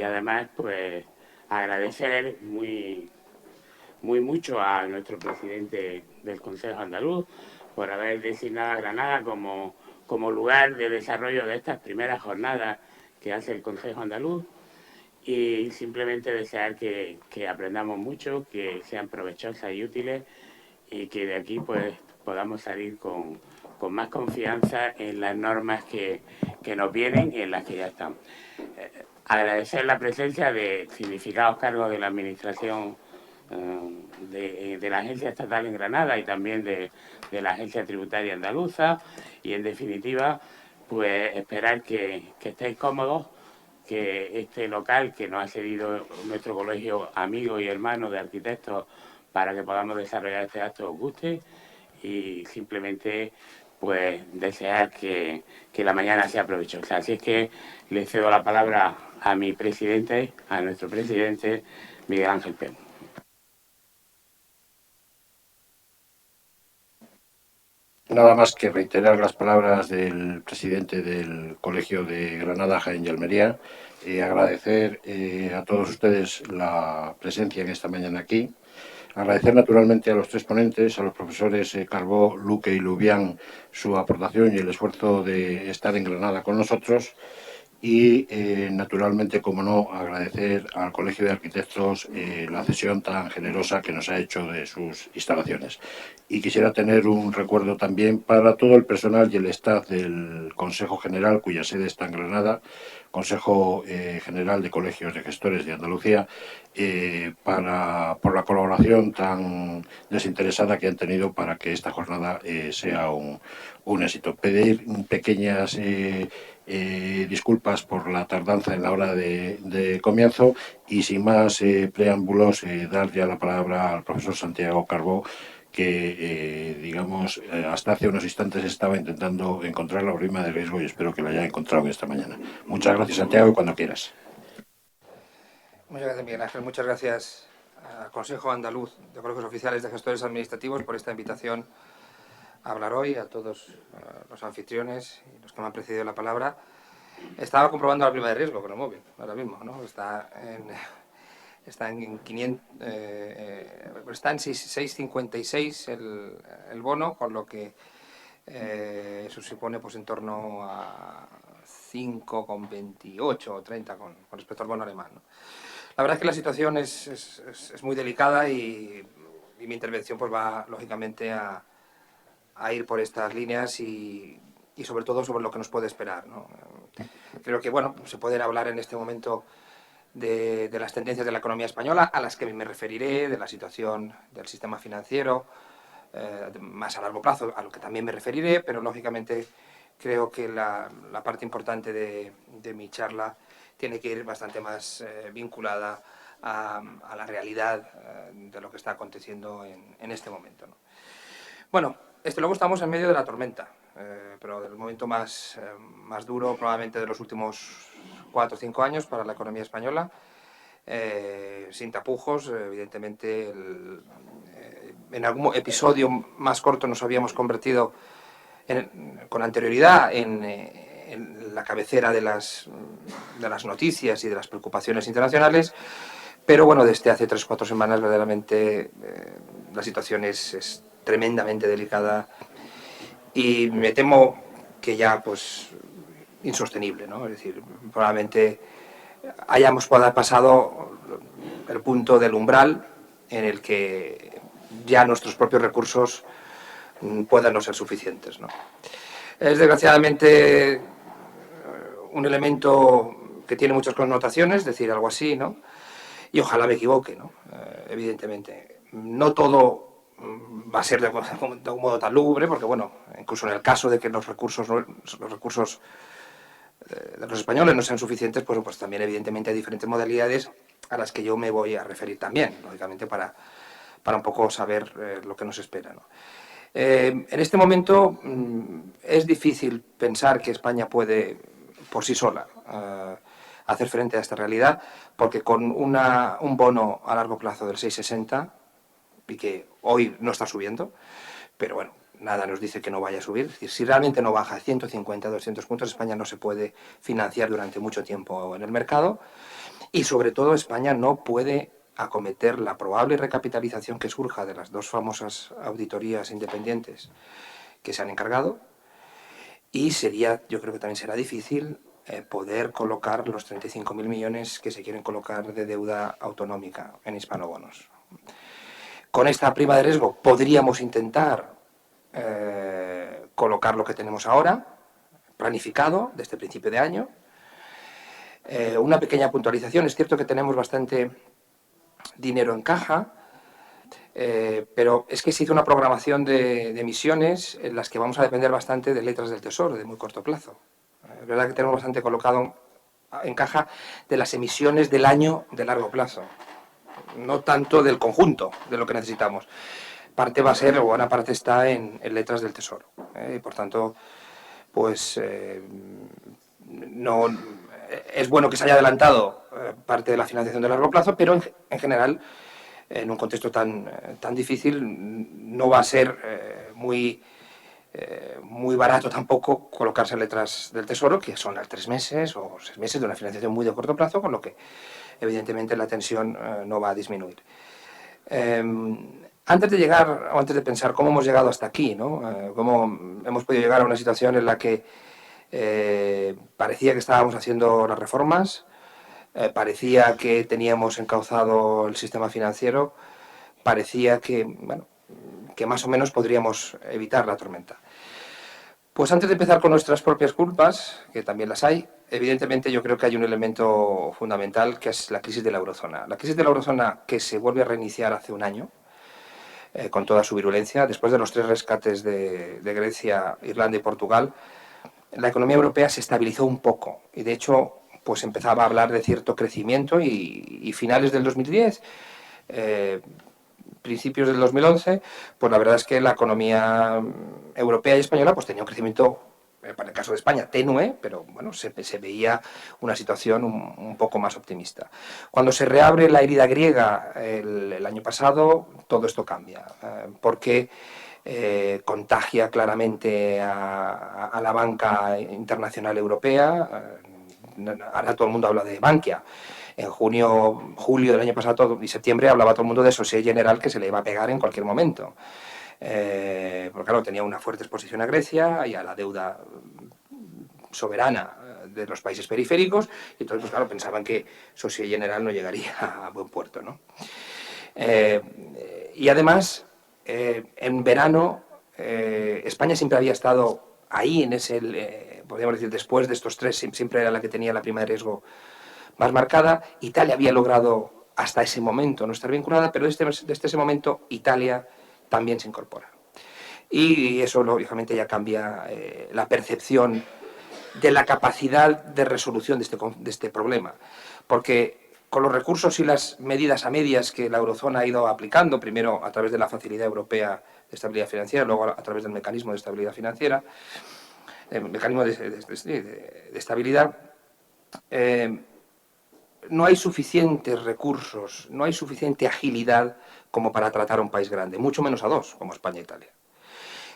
además, pues, agradecer mucho a nuestro presidente del Consejo Andaluz por haber designado a Granada como lugar de desarrollo de estas primeras jornadas que hace el Consejo Andaluz, y simplemente desear que aprendamos mucho, que sean provechosas y útiles, y que de aquí pues podamos salir con más confianza en las normas que nos vienen y en las que ya estamos. Agradecer la presencia de significados cargos de la Administración de la Agencia Estatal en Granada y también de la Agencia Tributaria Andaluza, y en definitiva pues esperar que estéis cómodos, que este local que nos ha cedido nuestro colegio amigo y hermano de arquitectos para que podamos desarrollar este acto os guste, y simplemente pues desear que la mañana sea provechosa. Así es que le cedo la palabra a mi presidente, a nuestro presidente Miguel Ángel Pérez. Nada más que reiterar las palabras del presidente del Colegio de Granada, Jaén y Almería, agradecer a todos ustedes la presencia en esta mañana aquí, agradecer naturalmente a los tres ponentes, a los profesores Carbó, Luque y Lubián, su aportación y el esfuerzo de estar en Granada con nosotros. Y, naturalmente, como no, agradecer al Colegio de Arquitectos la cesión tan generosa que nos ha hecho de sus instalaciones. Y quisiera tener un recuerdo también para todo el personal y el staff del Consejo General, cuya sede está en Granada, Consejo General de Colegios de Gestores de Andalucía, por la colaboración tan desinteresada que han tenido para que esta jornada sea un éxito. Pedir pequeñas disculpas por la tardanza en la hora de comienzo, y sin más preámbulos, dar ya la palabra al profesor Santiago Carbó, que hasta hace unos instantes estaba intentando encontrar la prima de riesgo, y espero que la haya encontrado esta mañana. Muchas gracias, Santiago, y cuando quieras. Muchas gracias, Miguel Ángel. Muchas gracias al Consejo Andaluz de Colegios Oficiales de Gestores Administrativos por esta invitación a hablar hoy, a todos los anfitriones y los que me han precedido la palabra. Estaba comprobando la prima de riesgo con el móvil, ahora mismo, ¿no? Está en 6,56 el bono, con lo que eso supone pues en torno a 5,28 o 30 con respecto al bono alemán, ¿no? La verdad es que la situación es muy delicada, y mi intervención pues va lógicamente a ir por estas líneas y sobre todo sobre lo que nos puede esperar, ¿no? Creo que bueno, se puede hablar en este momento de las tendencias de la economía española, a las que me referiré, de la situación del sistema financiero, más a largo plazo, a lo que también me referiré, pero lógicamente creo que la parte importante de mi charla tiene que ir bastante más vinculada a la realidad de lo que está aconteciendo en este momento, ¿no? Bueno, luego estamos en medio de la tormenta, pero del momento más duro probablemente de los últimos 4 o 5 años para la economía española, sin tapujos. Evidentemente, en algún episodio más corto nos habíamos convertido con anterioridad en la cabecera de las noticias y de las preocupaciones internacionales, pero bueno, desde hace 3 o 4 semanas verdaderamente la situación es tremendamente delicada, y me temo que ya pues insostenible, ¿no? Es decir, probablemente hayamos pasado el punto del umbral en el que ya nuestros propios recursos puedan no ser suficientes, ¿no? Es desgraciadamente un elemento que tiene muchas connotaciones, decir algo así, ¿no? Y ojalá me equivoque, ¿no? Evidentemente. No todo va a ser de un modo tan lúgubre, porque bueno, incluso en el caso de que los recursos de los españoles no sean suficientes, pues también evidentemente hay diferentes modalidades a las que yo me voy a referir también, lógicamente para un poco saber lo que nos espera, ¿no? En este momento es difícil pensar que España puede por sí sola hacer frente a esta realidad, porque con un bono a largo plazo del 6,60, y que hoy no está subiendo, pero bueno, nada nos dice que no vaya a subir. Es decir, si realmente no baja 150, 200 puntos, España no se puede financiar durante mucho tiempo en el mercado. Y sobre todo España no puede acometer la probable recapitalización que surja de las dos famosas auditorías independientes que se han encargado, y yo creo que también será difícil poder colocar los 35.000 millones que se quieren colocar de deuda autonómica en hispanobonos. Con esta prima de riesgo podríamos intentar colocar lo que tenemos ahora, planificado desde principio de año. Una pequeña puntualización, es cierto que tenemos bastante dinero en caja, pero es que se hizo una programación de emisiones en las que vamos a depender bastante de letras del Tesoro de muy corto plazo. Es verdad que tenemos bastante colocado en caja de las emisiones del año de largo plazo, no tanto del conjunto de lo que necesitamos. Parte va a ser, o buena parte está en letras del Tesoro. Y por tanto, pues no es bueno que se haya adelantado parte de la financiación de largo plazo, pero en general, en un contexto tan difícil, no va a ser muy barato tampoco colocarse en letras del Tesoro, que son a 3 meses o 6 meses de una financiación muy de corto plazo, con lo que evidentemente la tensión no va a disminuir. Antes de pensar cómo hemos llegado hasta aquí, ¿no? Cómo hemos podido llegar a una situación en la que parecía que estábamos haciendo las reformas, parecía que teníamos encauzado el sistema financiero, parecía que, bueno, que más o menos podríamos evitar la tormenta. Pues antes de empezar con nuestras propias culpas, que también las hay, evidentemente yo creo que hay un elemento fundamental, que es la crisis de la eurozona. La crisis de la eurozona, que se vuelve a reiniciar hace un año, con toda su virulencia, después de los 3 rescates de Grecia, Irlanda y Portugal, la economía europea se estabilizó un poco y de hecho pues empezaba a hablar de cierto crecimiento y finales del 2010, principios del 2011, pues la verdad es que la economía europea y española pues tenía un crecimiento, para el caso de España, tenue, pero bueno, se veía una situación un poco más optimista. Cuando se reabre la herida griega el año pasado, todo esto cambia, porque contagia claramente a la banca internacional europea. Ahora todo el mundo habla de Bankia. En julio del año pasado y septiembre hablaba todo el mundo de Société Générale, que se le iba a pegar en cualquier momento. Porque claro, tenía una fuerte exposición a Grecia y a la deuda soberana de los países periféricos, y entonces pues claro, pensaban que Société Générale no llegaría a buen puerto, ¿no? Y además, en verano, España siempre había estado ahí, en ese, podríamos decir, después de estos 3, siempre era la que tenía la prima de riesgo más marcada. Italia había logrado hasta ese momento no estar vinculada, pero desde ese momento Italia también se incorpora. Y eso, lógicamente, ya cambia la percepción de la capacidad de resolución de este problema. Porque con los recursos y las medidas a medias que la eurozona ha ido aplicando, primero a través de la Facilidad Europea de Estabilidad Financiera, luego a través del Mecanismo de Estabilidad Financiera, Mecanismo de Estabilidad, no hay suficientes recursos, no hay suficiente agilidad como para tratar a un país grande, mucho menos a dos, como España e Italia.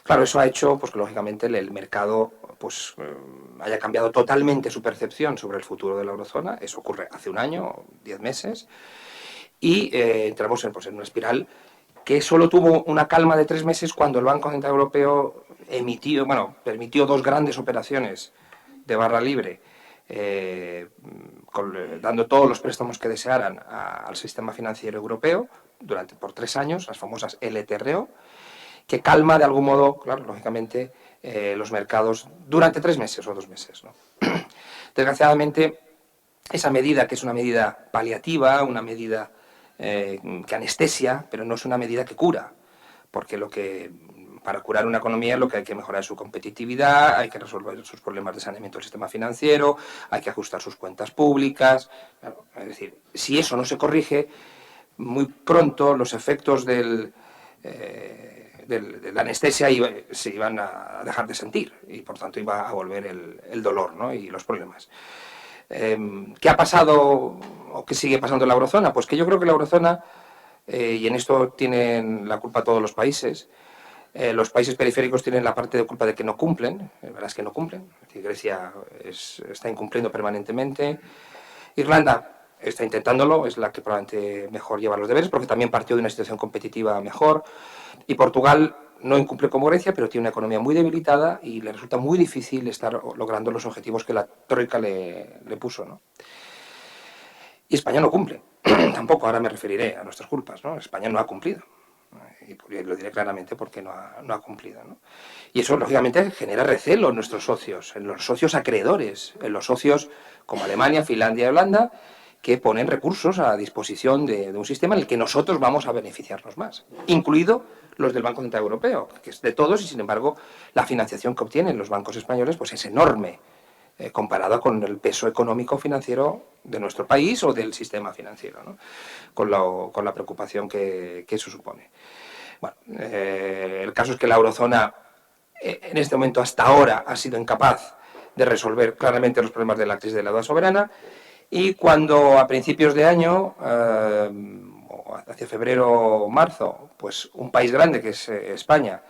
Claro, eso ha hecho pues, que lógicamente el mercado pues, haya cambiado totalmente su percepción sobre el futuro de la eurozona. Eso ocurre hace un año, 10 meses, y entramos en una espiral que solo tuvo una calma de 3 meses cuando el Banco Central Europeo permitió 2 grandes operaciones de barra libre, dando todos los préstamos que desearan al sistema financiero europeo por 3 años, las famosas LTRO, que calma de algún modo, claro, lógicamente, los mercados durante 3 meses o 2 meses, ¿no? Desgraciadamente, esa medida, que es una medida paliativa, una medida que anestesia, pero no es una medida que cura, porque para curar una economía lo que hay que mejorar es su competitividad, hay que resolver sus problemas de saneamiento del sistema financiero, hay que ajustar sus cuentas públicas. Claro, es decir, si eso no se corrige, muy pronto los efectos de la anestesia se iban a dejar de sentir y por tanto iba a volver el dolor, ¿no? Y los problemas. ¿Qué ha pasado o qué sigue pasando en la eurozona? Pues que yo creo que la eurozona, y en esto tienen la culpa todos los países periféricos tienen la parte de culpa de que no cumplen, la verdad es que no cumplen. Es decir, Grecia está incumpliendo permanentemente. Irlanda está intentándolo, es la que probablemente mejor lleva los deberes, porque también partió de una situación competitiva mejor. Y Portugal no incumple como Grecia, pero tiene una economía muy debilitada y le resulta muy difícil estar logrando los objetivos que la Troika le puso, ¿no? Y España no cumple. Tampoco, ahora me referiré a nuestras culpas, ¿no? España no ha cumplido. Y lo diré claramente porque no ha cumplido, ¿no? Y eso, lógicamente, genera recelo en nuestros socios, en los socios acreedores, en los socios como Alemania, Finlandia y Holanda, que ponen recursos a disposición de un sistema en el que nosotros vamos a beneficiarnos más, incluido los del Banco Central Europeo, que es de todos, y sin embargo la financiación que obtienen los bancos españoles pues es enorme, comparada con el peso económico financiero de nuestro país o del sistema financiero, ¿no? Con la preocupación que eso supone. Bueno, el caso es que la eurozona en este momento hasta ahora ha sido incapaz de resolver claramente los problemas de la crisis de la deuda soberana, y cuando a principios de año, hacia febrero o marzo, pues un país grande que es España,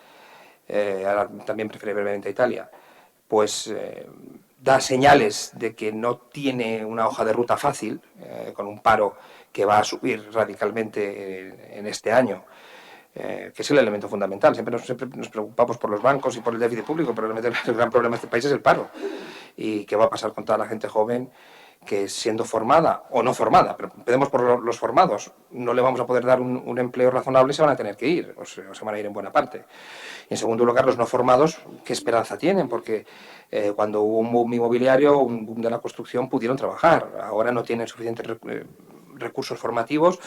ahora también prefiere brevemente a Italia, pues da señales de que no tiene una hoja de ruta fácil, con un paro que va a subir radicalmente en este año, que es el elemento fundamental. Siempre nos preocupamos por los bancos y por el déficit público, pero realmente el gran problema de este país es el paro. ¿Y qué va a pasar con toda la gente joven que, siendo formada o no formada, pero empecemos por los formados, no le vamos a poder dar un empleo razonable, se van a tener que ir, o se van a ir en buena parte? Y en segundo lugar, los no formados, ¿qué esperanza tienen? Porque cuando hubo un boom inmobiliario, un boom de la construcción, pudieron trabajar. Ahora no tienen suficientes recursos formativos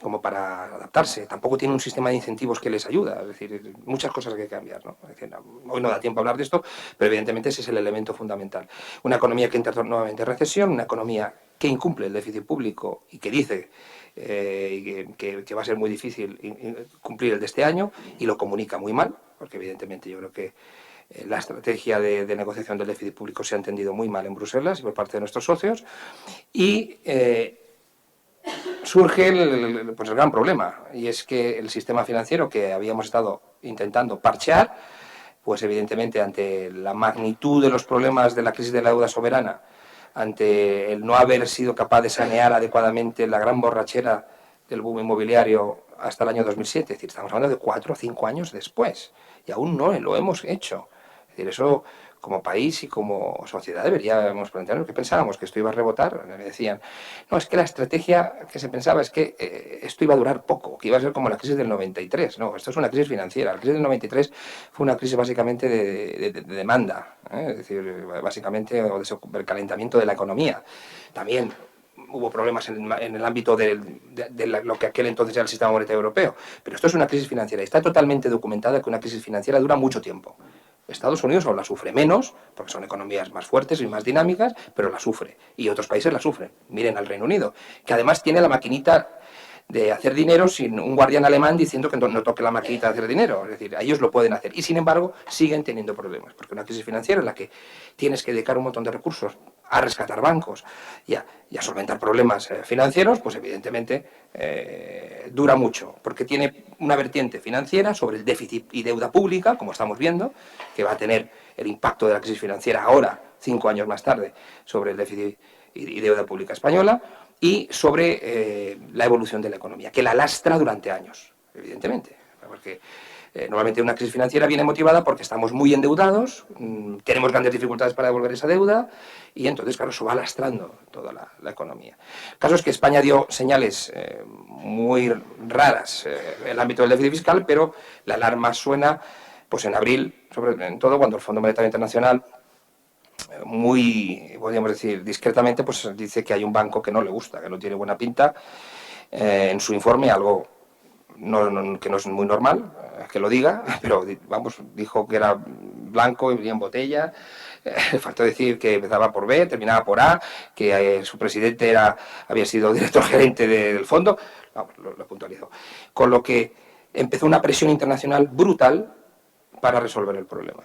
como para adaptarse. Tampoco tienen un sistema de incentivos que les ayuda. Es decir, muchas cosas hay que cambiar, ¿no? Es decir, hoy no da tiempo a hablar de esto, pero evidentemente ese es el elemento fundamental. Una economía que entra nuevamente en recesión, una economía que incumple el déficit público y que dice que va a ser muy difícil cumplir el de este año, y lo comunica muy mal, porque evidentemente yo creo que la estrategia de negociación del déficit público se ha entendido muy mal en Bruselas y por parte de nuestros socios, y surge el gran problema, y es que el sistema financiero que habíamos estado intentando parchear, pues evidentemente ante la magnitud de los problemas de la crisis de la deuda soberana, ante el no haber sido capaz de sanear adecuadamente la gran borrachera del boom inmobiliario hasta el año 2007, es decir, estamos hablando de 4 o 5 años después, y aún no lo hemos hecho. Es decir, eso como país y como sociedad deberíamos plantearnos. ¿Qué pensábamos? ¿Que esto iba a rebotar? Me decían, no, es que la estrategia que se pensaba es que esto iba a durar poco, que iba a ser como la crisis del 93. No, esto es una crisis financiera. La crisis del 93 fue una crisis básicamente de demanda, es decir, básicamente el calentamiento de la economía. También hubo problemas en el ámbito de lo que aquel entonces era el sistema monetario europeo. Pero esto es una crisis financiera. Está totalmente documentada que una crisis financiera dura mucho tiempo. Estados Unidos aún la sufre menos, porque son economías más fuertes y más dinámicas, pero la sufre. Y otros países la sufren. Miren al Reino Unido, que además tiene la maquinita de hacer dinero sin un guardián alemán diciendo que no toque la maquinita de hacer dinero. Es decir, ellos lo pueden hacer. Y sin embargo, siguen teniendo problemas. Porque una crisis financiera en la que tienes que dedicar un montón de recursos a rescatar bancos y a solventar problemas financieros, pues evidentemente dura mucho. Porque tiene una vertiente financiera sobre el déficit y deuda pública, como estamos viendo, que va a tener el impacto de la crisis financiera ahora, 5 años más tarde, sobre el déficit y deuda pública española, y sobre la evolución de la economía, que la lastra durante años, evidentemente, porque normalmente una crisis financiera viene motivada porque estamos muy endeudados, tenemos grandes dificultades para devolver esa deuda, y entonces, claro, eso va lastrando toda la economía. El caso es que España dio señales muy raras en el ámbito del déficit fiscal, pero la alarma suena pues en abril, sobre todo cuando el Fondo Monetario Internacional, muy, podríamos decir, discretamente, pues dice que hay un banco que no le gusta, que no tiene buena pinta, en su informe, algo que no es muy normal que lo diga, pero vamos, dijo que era blanco y venía en botella. Faltó decir que empezaba por B, terminaba por A, que su presidente había sido director gerente del fondo. Vamos, lo puntualizó. Con lo que empezó una presión internacional brutal para resolver el problema.